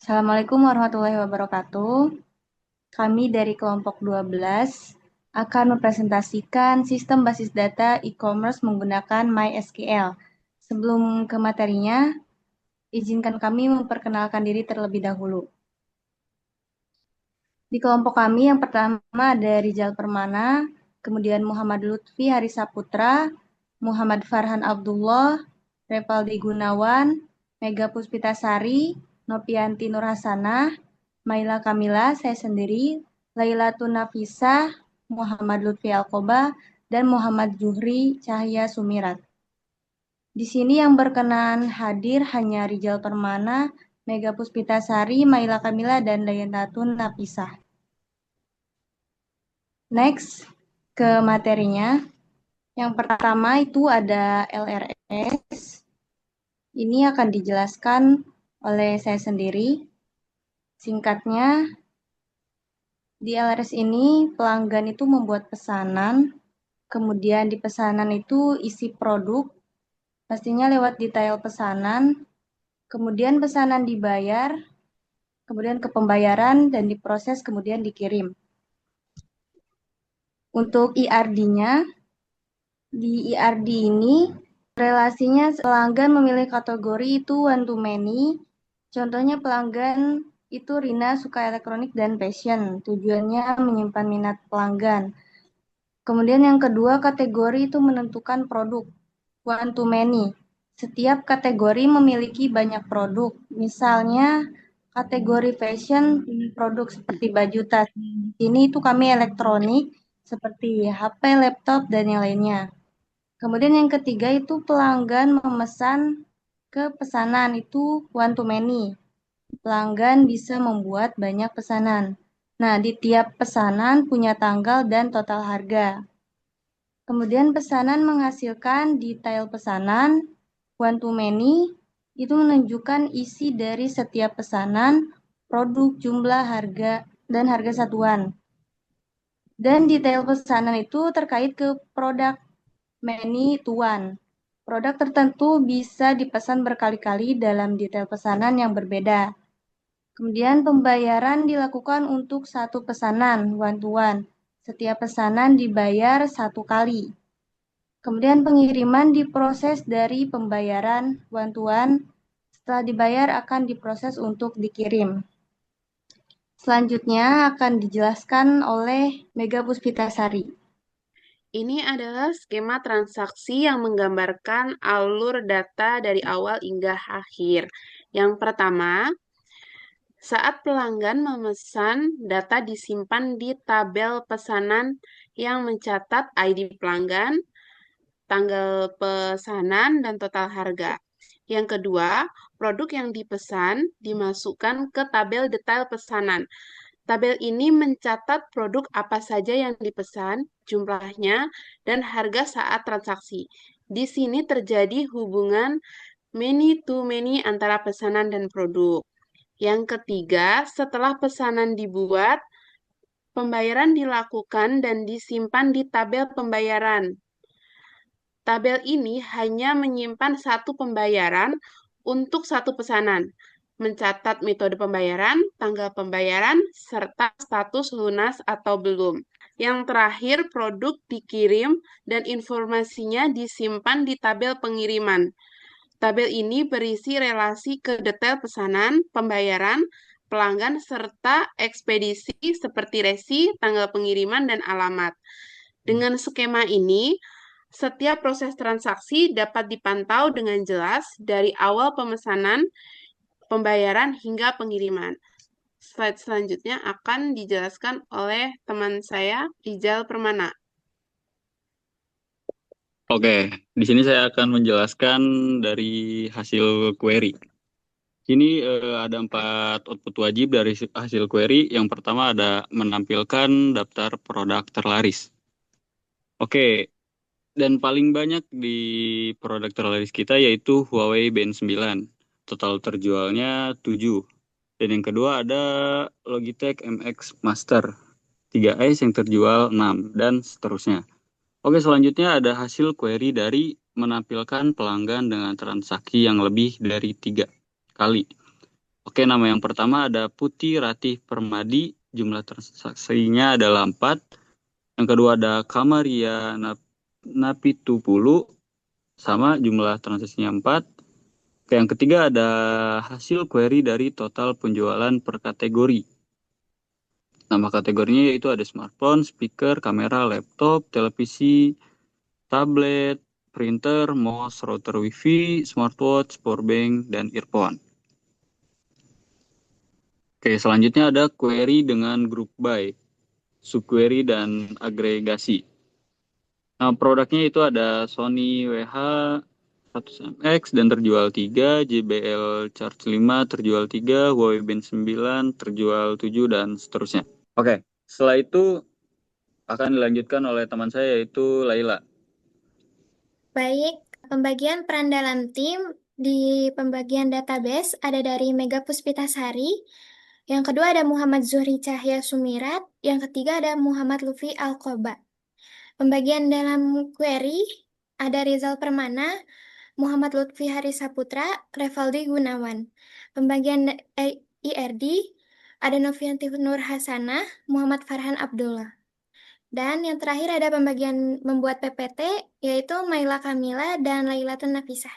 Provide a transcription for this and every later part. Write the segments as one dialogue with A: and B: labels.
A: Assalamualaikum warahmatullahi wabarakatuh. Kami dari kelompok 12 akan mempresentasikan sistem basis data e-commerce menggunakan MySQL. Sebelum ke materinya, izinkan kami memperkenalkan diri terlebih dahulu. Di kelompok kami yang pertama ada Rizal Permana, kemudian Muhammad Lutfi Harisaputra, Muhammad Farhan Abdullah, Revaldi Gunawan, Mega Puspitasari, Nopianti Nurhasanah, Maila Kamila, saya sendiri, Laila Tunafisa, Muhammad Lutfi Alkoba, dan Muhammad Juhri Cahya Sumirat. Di sini yang berkenan hadir hanya Rizal Permana, Mega Puspitasari, Maila Kamila, dan Laila Tunafisa. Next, ke materinya. Yang pertama itu ada LRS. Ini akan dijelaskan oleh saya sendiri. Singkatnya, di LRS ini pelanggan itu membuat pesanan, kemudian di pesanan itu isi produk, pastinya lewat detail pesanan, kemudian pesanan dibayar, kemudian ke pembayaran dan diproses kemudian dikirim. Untuk IRD-nya, di IRD ini relasinya pelanggan memilih kategori itu one to many. Contohnya pelanggan itu Rina suka elektronik dan fashion. Tujuannya menyimpan minat pelanggan. Kemudian yang kedua kategori itu menentukan produk one to many. Setiap kategori memiliki banyak produk. Misalnya kategori fashion produk seperti baju tas. Ini itu kami elektronik seperti HP, laptop dan yang lainnya. Kemudian yang ketiga itu pelanggan memesan ke pesanan itu one to many. Pelanggan bisa membuat banyak pesanan. Nah, di tiap pesanan punya tanggal dan total harga. Kemudian pesanan menghasilkan detail pesanan one to many itu menunjukkan isi dari setiap pesanan, produk, jumlah, harga, dan harga satuan. Dan detail pesanan itu terkait ke produk many to one. Produk tertentu bisa dipesan berkali-kali dalam detail pesanan yang berbeda. Kemudian pembayaran dilakukan untuk satu pesanan one to one. Setiap pesanan dibayar satu kali. Kemudian pengiriman diproses dari pembayaran one to one. Setelah dibayar akan diproses untuk dikirim. Selanjutnya akan dijelaskan oleh Mega Puspitasari.
B: Ini adalah skema transaksi yang menggambarkan alur data dari awal hingga akhir. Yang pertama, saat pelanggan memesan, data disimpan di tabel pesanan yang mencatat ID pelanggan, tanggal pesanan, dan total harga. Yang kedua, produk yang dipesan dimasukkan ke tabel detail pesanan. Tabel ini mencatat produk apa saja yang dipesan, jumlahnya, dan harga saat transaksi. Di sini terjadi hubungan many to many antara pesanan dan produk. Yang ketiga, setelah pesanan dibuat, pembayaran dilakukan dan disimpan di tabel pembayaran. Tabel ini hanya menyimpan satu pembayaran untuk satu pesanan, mencatat metode pembayaran, tanggal pembayaran, serta status lunas atau belum. Yang terakhir, produk dikirim dan informasinya disimpan di tabel pengiriman. Tabel ini berisi relasi ke detail pesanan, pembayaran, pelanggan, serta ekspedisi seperti resi, tanggal pengiriman, dan alamat. Dengan skema ini, setiap proses transaksi dapat dipantau dengan jelas dari awal pemesanan, pembayaran, hingga pengiriman. Slide selanjutnya akan dijelaskan oleh teman saya, Rizal Permana.
C: Oke, di sini saya akan menjelaskan dari hasil query. Sini ada 4 output wajib dari hasil query. Yang pertama ada menampilkan daftar produk terlaris. Oke, dan paling banyak di produk terlaris kita yaitu Huawei Band 9. Total terjualnya 7. Dan yang kedua ada Logitech MX Master 3S yang terjual 6 dan seterusnya. Oke, selanjutnya ada hasil query dari menampilkan pelanggan dengan transaksi yang lebih dari 3 kali. Oke, nama yang pertama ada Putih Ratih Permadi, jumlah transaksinya adalah 4. Yang kedua ada Kamaria Napitupulu, sama jumlah transaksinya 4. Oke, yang ketiga ada hasil query dari total penjualan per kategori. Nama kategorinya yaitu ada smartphone, speaker, kamera, laptop, televisi, tablet, printer, mouse, router wifi, smartwatch, powerbank, dan earphone. Oke, selanjutnya ada query dengan group by, subquery, dan agregasi. Nah, produknya itu ada Sony WH 100MX dan terjual 3, JBL Charge 5 terjual 3, Huawei Band 9 terjual 7, dan seterusnya. Oke, setelah itu akan dilanjutkan oleh teman saya yaitu Laila.
D: Baik, pembagian peran dalam tim di pembagian database ada dari Mega Puspitasari, yang kedua ada Muhammad Zuhri Cahya Sumirat, yang ketiga ada Muhammad Lutfi Alkoba. Pembagian dalam query ada Rizal Permana, Muhammad Lutfi Harisaputra, Revaldi Gunawan. Pembagian IRD ada Novianti Nur Hasanah, Muhammad Farhan Abdullah. Dan yang terakhir ada pembagian membuat PPT, yaitu Maila Kamila dan Lailatun Nafisah.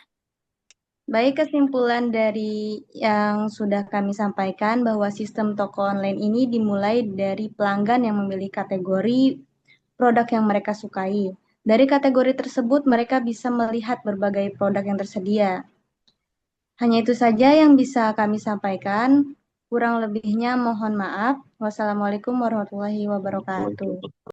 A: Baik, kesimpulan dari yang sudah kami sampaikan bahwa sistem toko online ini dimulai dari pelanggan yang memilih kategori produk yang mereka sukai. Dari kategori tersebut, mereka bisa melihat berbagai produk yang tersedia. Hanya itu saja yang bisa kami sampaikan. Kurang lebihnya mohon maaf. Wassalamualaikum warahmatullahi wabarakatuh.